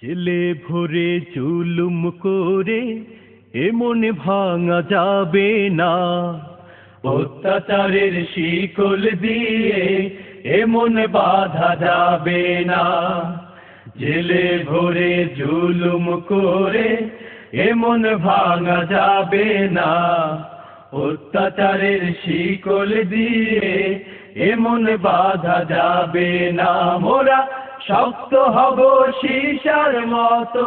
জেলে ভরে জুলুম করে এমন ভাঙা যাবে না, অত্যাচারের শিকল দিয়ে এমন বাঁধা যাবে না। জেলে ভরে জুলুম করে এমন ভাঙা যাবে না, অত্যাচারের শিকল দিয়ে এমন বাঁধা যাবে না। মোরা শক্ত হব সীসার মতো,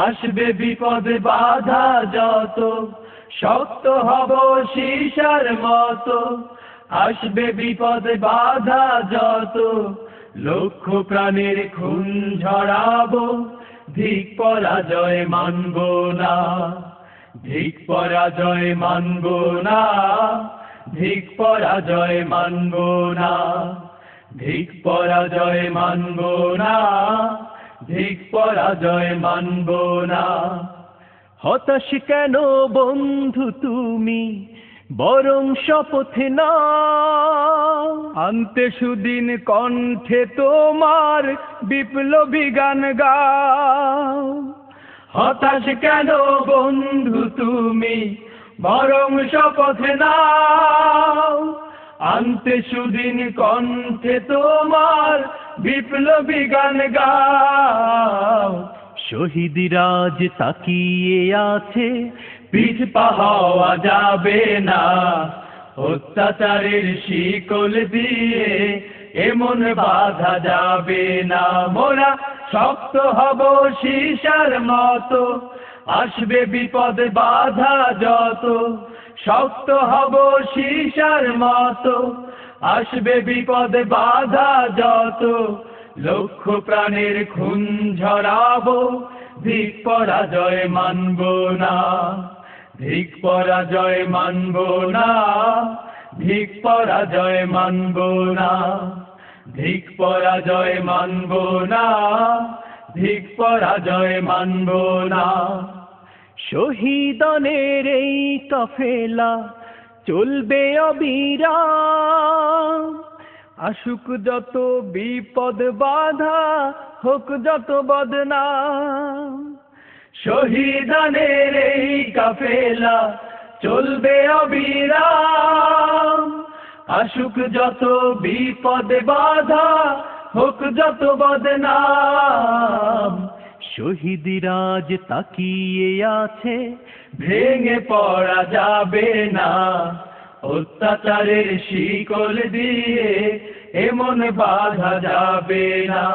আসবে বিপদ বাধা যত। শক্ত হব সীসার মতো, আসবে বিপদ বাধা যত। লক্ষ প্রাণের খুন ঝরাবো, ধিক পরাজয় মানব না। ধিক পরাজয় মানব না, ধিক পরাজয় মানব না। ধিক পরাজয় মানব না, ধিক পরাজয় মানব না। হতাশ কেন বন্ধু তুমি, বরং শপথ নাও, আনতে সুদিন কণ্ঠে তোমার বিপ্লবী গান গাও। হতাশ কেন বন্ধু তুমি, বরং শপথ নাও, আনতে সুদিন কণ্ঠে তোমার বিপ্লবী গান গাও। শহীদরা আজ তাকিয়ে আছে, পিঠ পা হওয়া যাবে না। অত্যাচারের শিকল দিয়ে এমন বাঁধা যাবে না। মোরা শক্ত হব সীসার মতো, আসবে বিপদ বাধা যত। শক্ত হব সীসার মতো, আসবে বিপদ বাধা যত। লক্ষ প্রাণের খুন ঝরাবো, ধিক পরাজয় মানব না। ধিক পরাজয় মানব না, ধিক পরাজয় মানব না। ধিক পরাজয় মানব না, ধিক পরাজয় মানব না। শহীদানের এই কাফেলা চলবে অবিরাম, আসুক যত বিপদ বাধা, হোক যত বদনাম। শহীদানের এই কাফেলা চলবে অবিরাম, আসুক যত বিপদ বাধা, হোক যত বদনাম। শহীদরা আজ তাকিয়ে আছে, ভেঙে পড়া যাবে না। অত্যাচারের শিকল দিয়ে এমন বাঁধা যাবে না।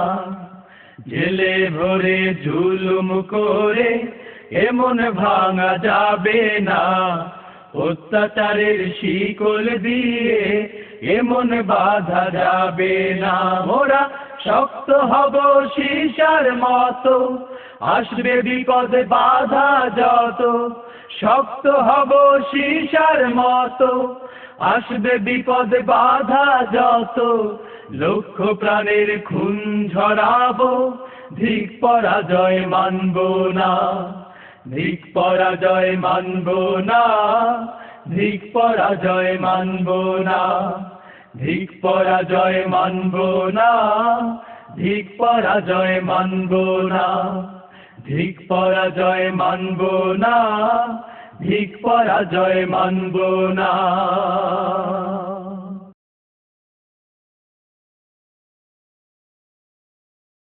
জেলে ভরে জুলুম করে এমন ভাঙা যাবে না। অত্যাচারের শিকল দিয়ে এমন বাঁধা যাবে না। মোরা শক্ত হব সীসার মতো, আসবে বিপদ বাধা যত। শক্ত হব সীসার মতো, আসবে বিপদ বাধা যত। লক্ষ প্রাণের খুন ঝরাবো, ধিক পরাজয় মানব না। ধিক পরাজয় মানব না, ধিক পরাজয় মানব না। ধিক পরাজয় মানব না, ধিক পরাজয় মানব না। ধিক পরাজয় মানব না, ধিক পরাজয় মানব না।